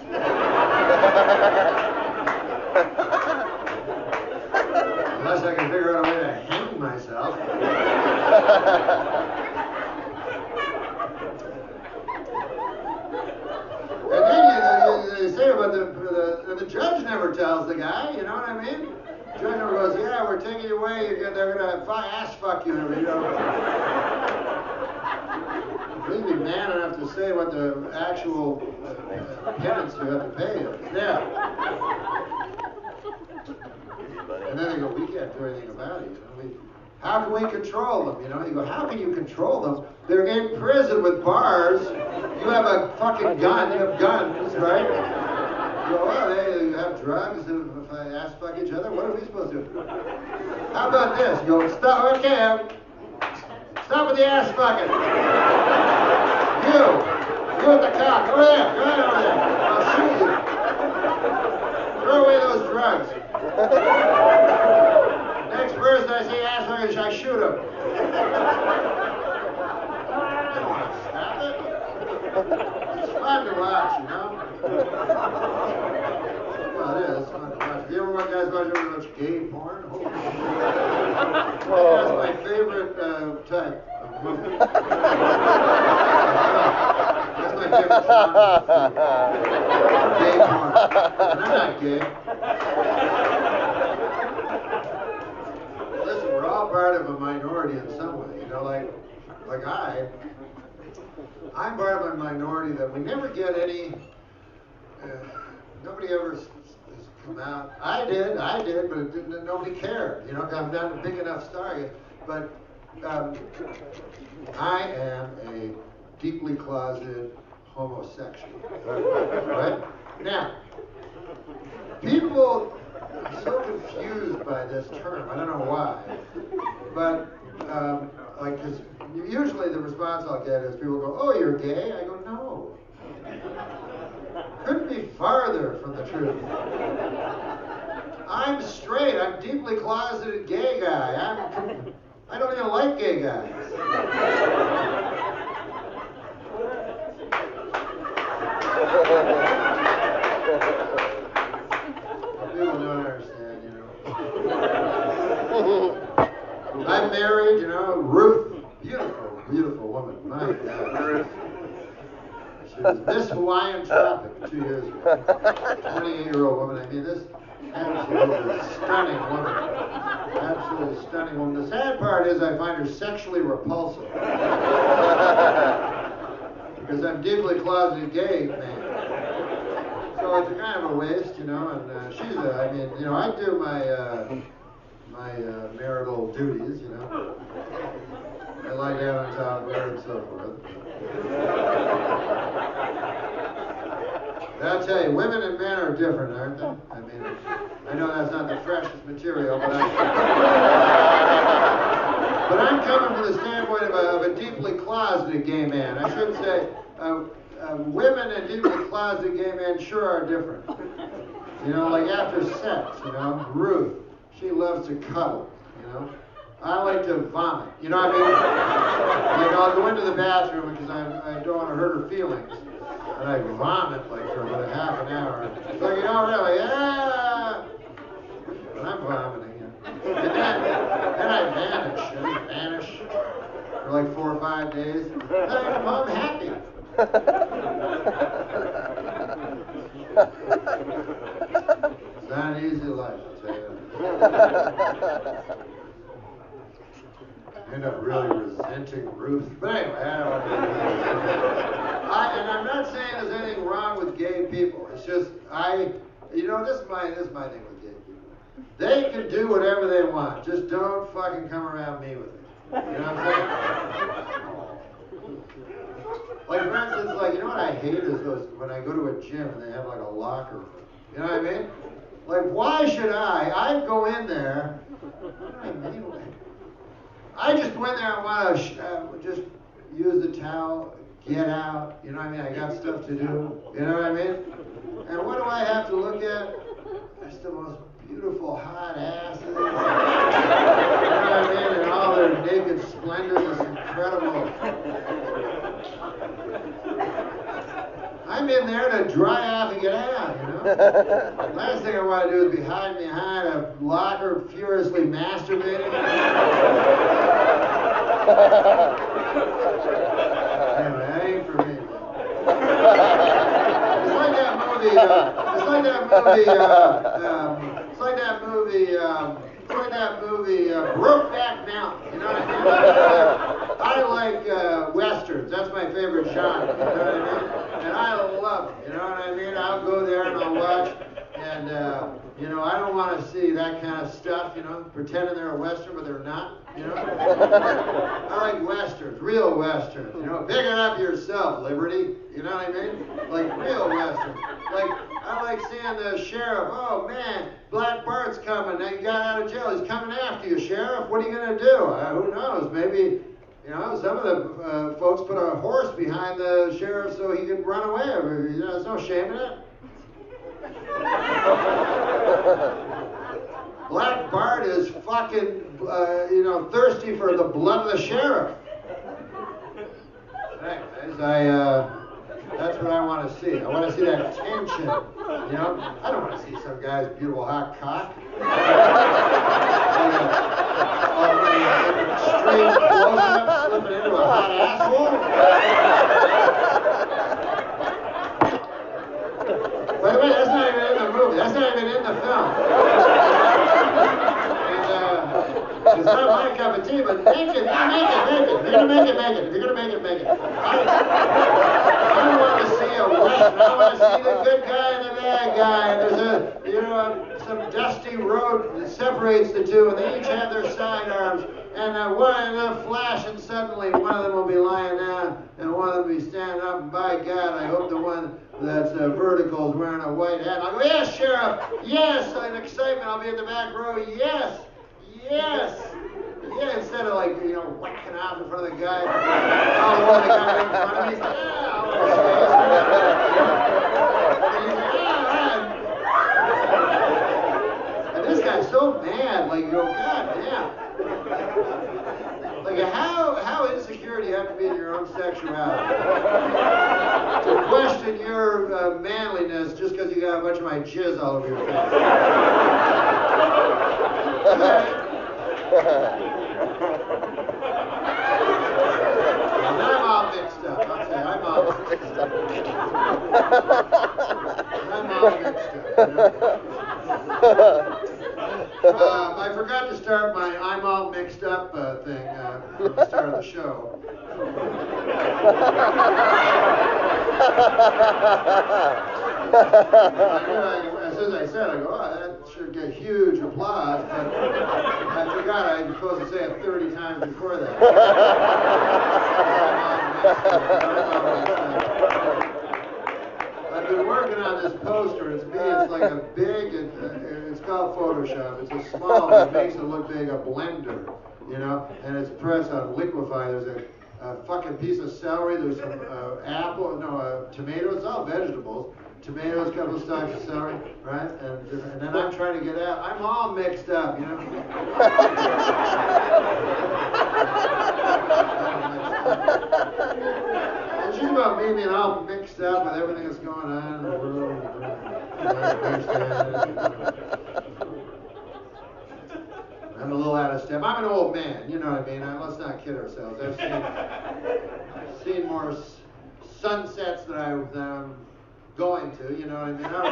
Unless I can figure out a way to hang myself. And then they say about the judge never tells the guy, you know what I mean? The judge never goes, yeah, we're taking you away, they're going to ass fuck you. You know? Please be man enough to say what the actual penance you have to pay is. Yeah. And then they go, we can't do anything about it. You know? How can we control them? You know, you go, how can you control them? They're in prison with bars. You have a fucking gun. You have guns, right? You go, well, they have drugs. If I ass fuck each other, what are we supposed to do? How about this? You go, stop. Okay, stop with the ass fucking. You with the cock. Over there. Go ahead over there. I'll shoot you. Throw away those drugs. Next person I see ass fucking, I shoot him. Stop it. It's fun to watch, you know? Well, it is. It's fun to watch. Have you ever guys watch gay porn? Holy shit. That's my favorite type of movie. That's my favorite genre. Gay porn. And I'm not gay. Listen, we're all part of a minority in some way, you know, like I'm part of a minority that we never get any, nobody ever has come out. I did, but it didn't, nobody cared, you know, I'm not a big enough star yet, but I am a deeply closeted homosexual, right? Now, people are so confused by this term, I don't know why, but like, cause usually the response I'll get is people go, oh, you're gay? I go, no. Couldn't be farther from the truth. I'm straight, I'm deeply closeted gay guy. I don't even like gay guys. People don't understand, you know. I'm married, you know, Ruth, beautiful, beautiful woman. My God. She was Miss Hawaiian Tropic 2 years ago. 28-year-old woman. I mean, this absolutely stunning woman. Absolutely stunning woman. The sad part is I find her sexually repulsive. Because I'm deeply closeted gay man. So it's a kind of a waste, you know, and she's I mean, you know, I do my marital duties, you know. I lie down on top of her and so forth. But I'll tell you, women and men are different, aren't they? I mean, I know that's not the freshest material, but I'm coming from the standpoint of a deeply closeted gay man. I should say, women and deeply closeted gay men sure are different. You know, like after sex, you know, Ruth, she loves to cuddle, you know. I like to vomit, you know what I mean? Like I'll go into the bathroom because I don't want to hurt her feelings. And I vomit like for about a half an hour. It's like, you know, really, yeah. And I'm vomiting, you know. And then I vanish. I just vanish for like 4 or 5 days. And I'm happy. It's not an easy life, I'll tell you that. End up really resenting Ruth. But anyway, I don't want to get into that. And I'm not saying there's anything wrong with gay people. It's just, you know, this is my thing with gay people. They can do whatever they want. Just don't fucking come around me with it. You know what I'm saying? Like, for instance, like, you know what I hate is those, when I go to a gym and they have like a locker room. You know what I mean? Like, why should I go in there, I just go in there and want to just use the towel, get out, you know what I mean? I got stuff to do, you know what I mean? And what do I have to look at? Just the most beautiful, hot asses. You know what I mean? And all their naked splendor is incredible. I'm in there to dry off and get out, you know? Last thing I want to do is be hiding behind a locker furiously masturbating. Anyway, that ain't for me. It's like that movie, Brokeback Mountain, you know what I mean? I like westerns, that's my favorite genre, you know what I mean? And I love it, you know what I mean? I'll go there and I'll watch, and, you know, I don't want to see that kind of stuff, you know, pretending they're a western, but they're not, you know? I like westerns, real westerns, you know? Pick it up yourself, Liberty, you know what I mean? Like real westerns. Like, I like seeing the sheriff, oh man, Black Bart's coming, now you got out of jail, he's coming after you, Sheriff, what are you going to do? Who knows, maybe, you know, some of the folks put a horse behind the sheriff so he could run away. You know, there's no shame in it. Black Bart is fucking, you know, thirsty for the blood of the sheriff. Anyways, that's what I want to see. I want to see that tension, you know? I don't want to see some guy's beautiful hot cock. Straight close-up slipping into a hot asshole. By the way, that's not even in the movie. That's not even in the film. And, it's not my cup of tea, but make it. If you're gonna make it. If you're gonna make it, make it. I don't want to see a western. I want to see the good guy and the bad guy. And there's some dusty road that separates the two, and they each have their sidearms. And one of them flash, and suddenly one of them will be lying down, and one of them will be standing up. And by God, I hope the one that's vertical is wearing a white hat. I'll go, yes, Sheriff. Yes, in excitement, I'll be at the back row. Yes. Yes. Yeah, instead of like, you know, whacking off in front of the guy. Oh, the guy right in front of me. Yeah, and this guy's so mad, like, you go, God damn. Like, how insecure do you have to be in your own sexuality to question your manliness just because you got a bunch of my jizz all over your face? And I'm all mixed up. I'll say I'm all mixed up. I'm all mixed up. I forgot to start my I'm all mixed up thing from the start of the show. As soon as I said, I go, oh, that should get huge applause, but I forgot I was supposed to say it 30 times before that. I've been working on this poster. It's like a big, it's called Photoshop. It's a small, but it makes it look big, a blender, you know, and it's pressed on liquefy. There's a fucking piece of celery. There's some tomatoes. It's all vegetables. Tomatoes, a couple of stalks of celery, right? And then I'm trying to get out. I'm all mixed up, you know. It's just about me being all mixed up with everything that's going on in the world. I'm a little out of step. I'm an old man, you know what I mean? Let's not kid ourselves. I've seen more sunsets than I'm going to, you know what I mean? I don't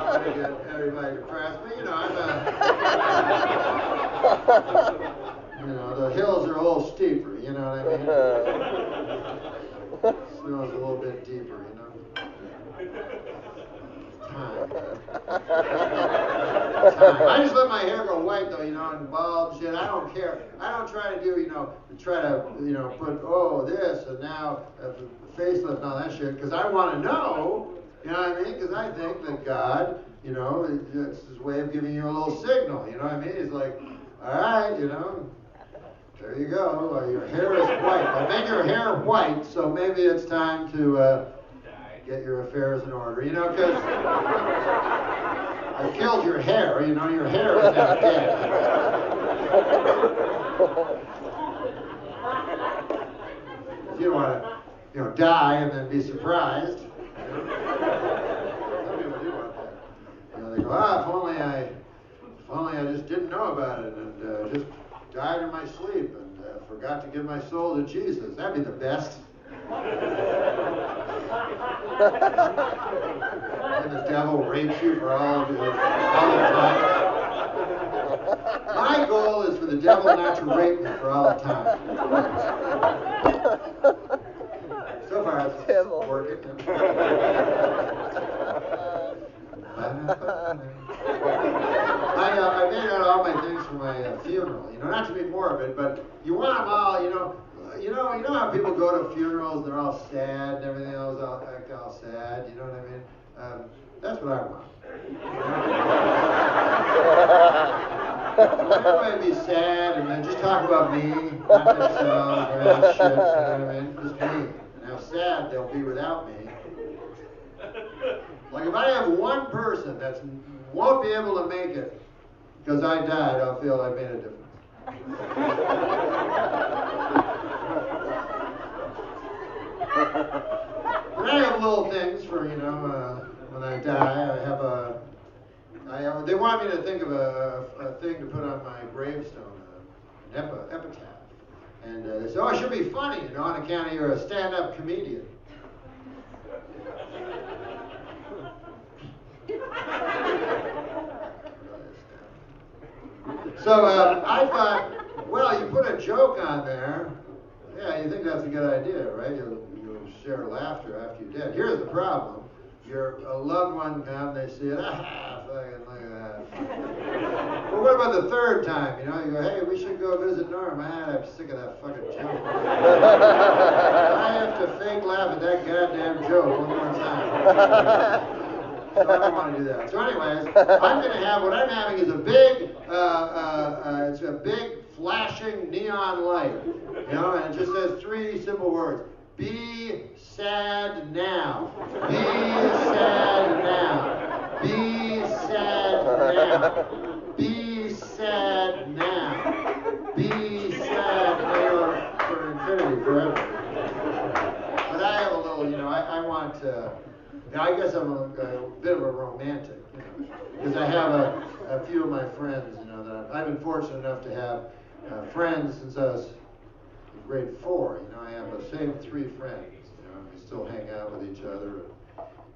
want to get everybody depressed, but you know, you know, the hills are a little steeper, you know what I mean? Snow's a little bit deeper, you know? Time. I just let my hair go white though, you know, and bald shit. I don't care. I don't try to do, put, oh, this and now facelift and all that shit, because I want to know, you know what I mean? Because I think that God, you know, it's his way of giving you a little signal, you know what I mean? He's like, all right, you know, there you go. Your hair is white. I make your hair white, so maybe it's time to get your affairs in order, you know, because I killed your hair, you know, your hair is now dead. You don't want to, you know, die and then be surprised. You know? Some people do want that. You know, they go, if only I just didn't know about it and just died in my sleep and forgot to give my soul to Jesus. That'd be the best. And the devil rapes you for all the time. My goal is for the devil not to rape me for all the time. So far, it's working. I made out all my things for my funeral. You know, not to be morbid, but you want them all. You know how people go to funerals, they're all sad and everything else, act all sad. You know what I mean? That's what I want. Everybody be sad and then just talk about me, not themselves or that shit. You know what I mean? Just me. And how sad they'll be without me. Like if I have one person that won't be able to make it because I died, I'll feel I made a difference. But I have little things for, you know, when I die. They want me to think of a thing to put on my gravestone, an epitaph. And they say, oh, it should be funny, you know, on account of you're a stand-up comedian. So I thought, well, you put a joke on there. Yeah, you think that's a good idea, right? You'll share laughter after you're dead. Here's the problem. Your loved one comes, they see it, fucking look at that. Well, what about the third time? You know, you go, hey, we should go visit Norm. I'm sick of that fucking joke. I have to fake laugh at that goddamn joke one more time. So I don't want to do that. So anyways, I'm going to have, what I'm having is a big, it's a big flashing neon light, you know, and it just says 3 simple words. Be sad now. Be sad now. Be sad now. Be sad now. Be sad now for infinity, forever. But I have a little, you know, I want to, I guess I'm a bit of a romantic, you know, because I have a few of my friends, you know, that I've been fortunate enough to have friends since I was in grade 4. You know, I have the same 3 friends. You know, we still hang out with each other,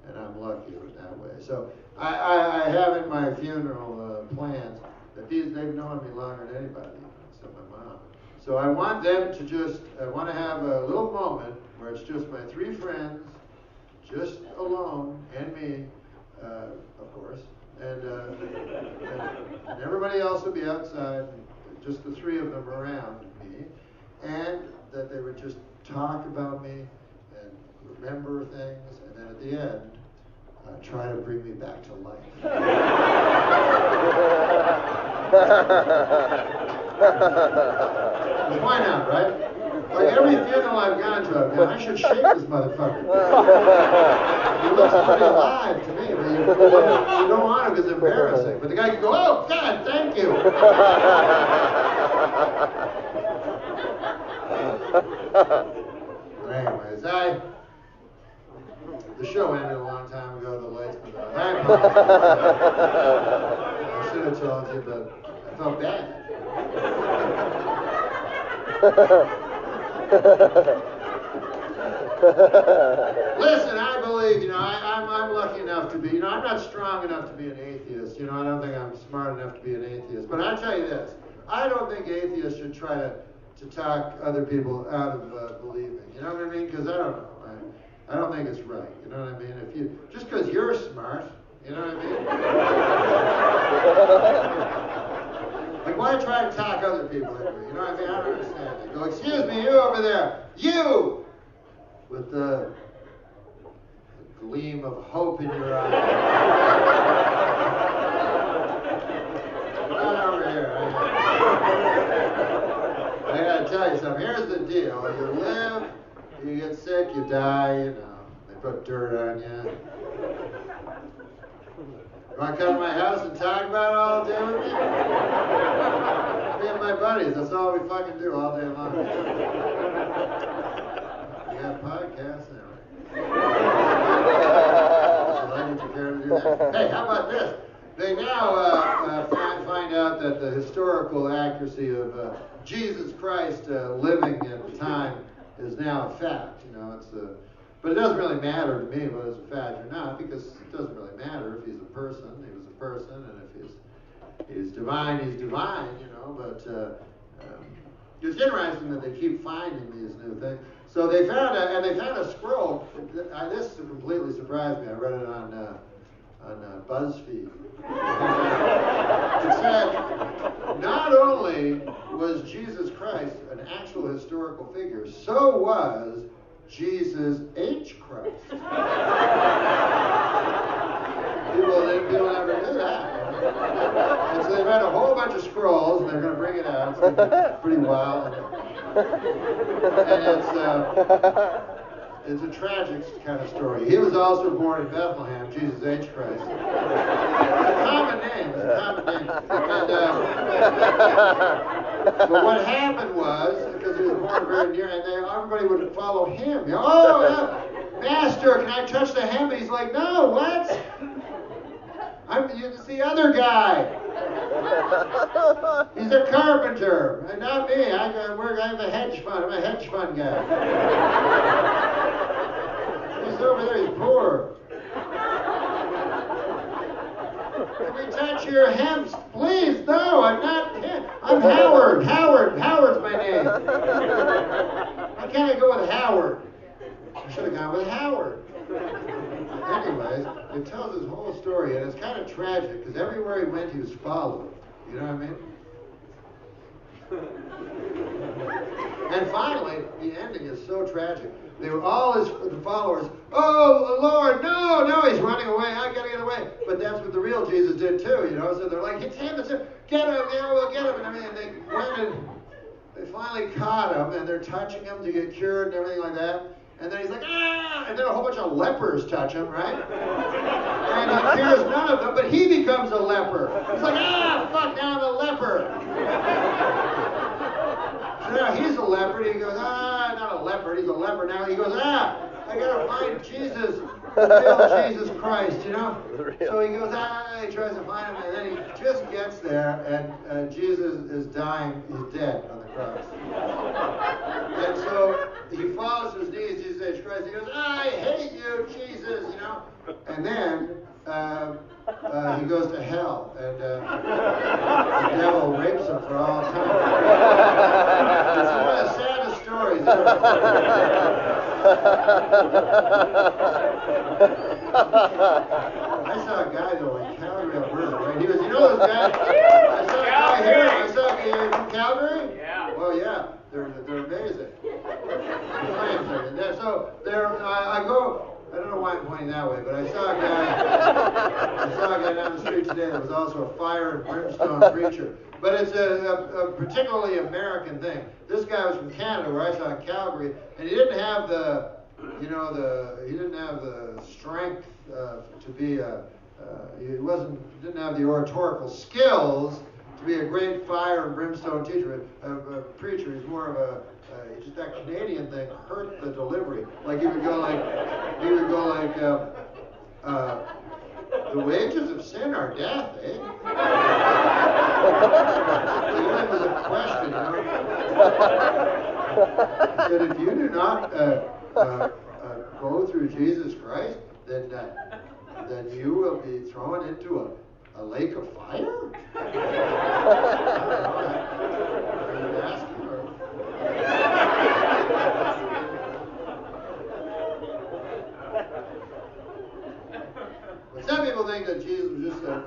and I'm lucky in that way. So I have in my funeral plans that they've known me longer than anybody, except my mom. So I want them to I want to have a little moment where it's just my 3 friends, just alone, and me, of course, and everybody else will be outside, just the 3 of them around me, and that they would just talk about me and remember things, and then at the end, try to bring me back to life. Why not, right? Like every funeral I've gone to, I should shake this motherfucker. He looks pretty alive to me, but you don't want him because it's embarrassing. But the guy can go, oh, God, thank you. But anyways, the show ended a long time ago, the lights went out. I apologize. I should have told you, but I felt bad. Listen, I believe, you know, I'm lucky enough to be, you know, I'm not strong enough to be an atheist. You know, I don't think I'm smart enough to be an atheist. But I'll tell you this, I don't think atheists should try to talk other people out of believing. You know what I mean? Because I don't know. I don't think it's right. You know what I mean? If you just because you're smart, you know what I mean? Like, why try to talk other people into it? You know what I mean? I don't understand it. Go, excuse me, you over there, you, with the gleam of hope in your eye. Not over here. I gotta tell you something. Here's the deal. You live, you get sick, you die, you know. They put dirt on you. You want to come to my house and talk about it all day with me? Me and my buddies, that's all we fucking do all day long. We have podcasts now. Would you care to do that? Hey, how about this? They now find out that the historical accuracy of Jesus Christ living at the time is now a fact. You know, but it doesn't really matter to me whether it's a fact or not, because it doesn't really matter if he's a person. He was a person, and if he's divine, he's divine. You know, but it's interesting that they keep finding these new things. So they found a scroll. This completely surprised me. I read it on BuzzFeed. It said, not only was Jesus Christ an actual historical figure, so was Jesus H. Christ. People never do that. And so they've had a whole bunch of scrolls, and they're going to bring it out. It's going to be pretty wild. And it's a tragic kind of story. He was also born in Bethlehem, Jesus H. Christ. It's a common name. But what happened was, because he was born very near, and everybody would follow him. You know, oh, Master, can I touch the hem? And he's like, no, what? It's the other guy. He's a carpenter, and not me. I have a hedge fund. I'm a hedge fund guy. He's over there. He's poor. Can we touch your hems, please? No, I'm not. I'm Howard. Howard's my name. Why can't I go with Howard? I should have gone with Howard. Anyways, it tells his whole story, and it's kind of tragic because everywhere he went, he was followed. You know what I mean? And finally, the ending is so tragic. They were all the followers. Oh, Lord, no, he's running away. I gotta get away. But that's what the real Jesus did too, you know. So they're like, it's him, get him, we'll get him. And everything. They went and they finally caught him, and they're touching him to get cured and everything like that. And then he's like, ah! And then a whole bunch of lepers touch him, right? And he cures none of them, but he becomes a leper. He's like, ah, fuck, now I'm a leper. So now he's a leopard. He goes, not a leopard. He's a leopard now. He goes, I gotta find Jesus, the real Jesus Christ, you know. So he goes, finally tries to find him, and then he just gets there, and Jesus is dying. He's dead on the cross. And so he falls to his knees, Jesus Christ. He goes, I hate you, Jesus, you know. And then he goes to hell, and the devil rapes him for all time. It's one of the saddest stories ever. I saw a guy though in Calgary, Alberta, right? He was, you know those guys? I saw a guy here. I saw a guy from Calgary. Yeah. Well, yeah, they're amazing. So there, I go. I don't know why I'm pointing that way, but I saw a guy down the street today that was also a fire and brimstone preacher. But it's a particularly American thing. This guy was from Canada, where I saw in Calgary, and he didn't have the strength to be didn't have the oratorical skills to be a great fire and brimstone preacher. He's more of a just that Canadian thing hurt the delivery. Like he would go like the wages of sin are death, eh? It was a question, you know. He said, if you do not go through Jesus Christ, then you will be thrown into a lake of fire? I don't know. Ask him or... But some people think that Jesus was just an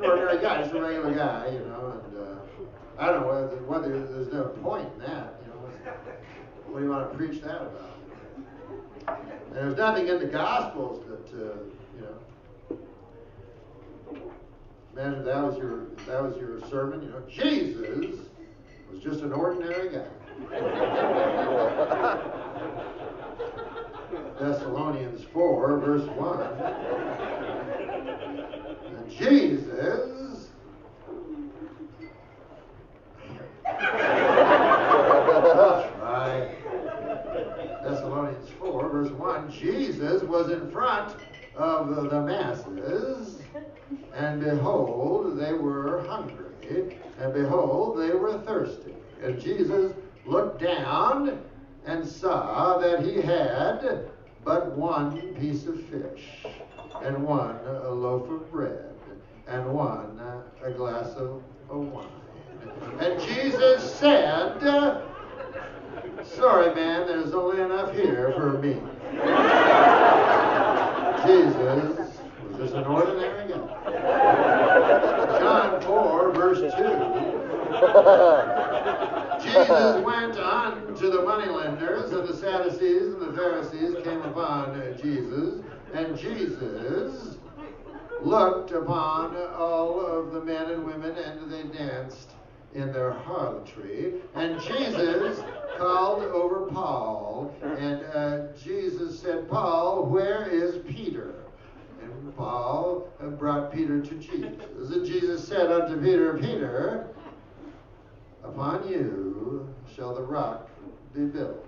ordinary guy, just a regular guy, you know, and I don't know whether there's no point in that, you know. What do you want to preach that about? And there's nothing in the Gospels that, you know. Imagine that was your sermon, you know. Jesus was just an ordinary guy. Thessalonians 4, verse 1. And Jesus. That's right. Thessalonians 4, verse 1. Jesus was in front of the masses, and behold, they were hungry, and behold, they were thirsty. And Jesus looked down and saw that he had but one piece of fish, and one a loaf of bread, and one a glass of wine. And Jesus said, sorry, man, there's only enough here for me. Jesus was just an ordinary guy. John 4, verse 2. Jesus went on to the moneylenders, and the Sadducees and the Pharisees came upon Jesus, and Jesus looked upon all of the men and women, and they danced in their harlotry. And Jesus called over Paul, and Jesus said, Paul, where is Peter? And Paul brought Peter to Jesus. And Jesus said unto Peter, Peter, upon you shall the rock be built,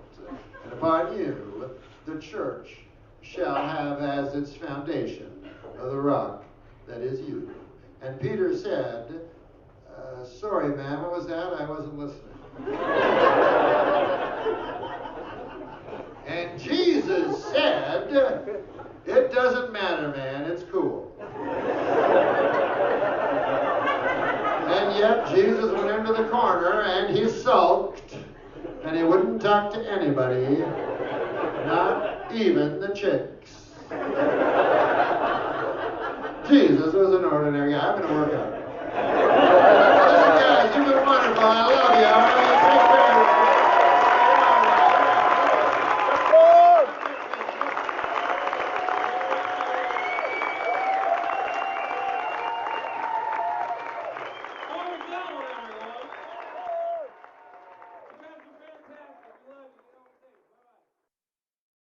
and upon you the church shall have as its foundation the rock that is you. And Peter said, sorry, man, what was that? I wasn't listening. And Jesus said, it doesn't matter, man, it's cool. And yet Jesus went into the corner and he sulked, and he wouldn't talk to anybody, not even the chicks. Jesus was an ordinary guy. I'm going to work on it.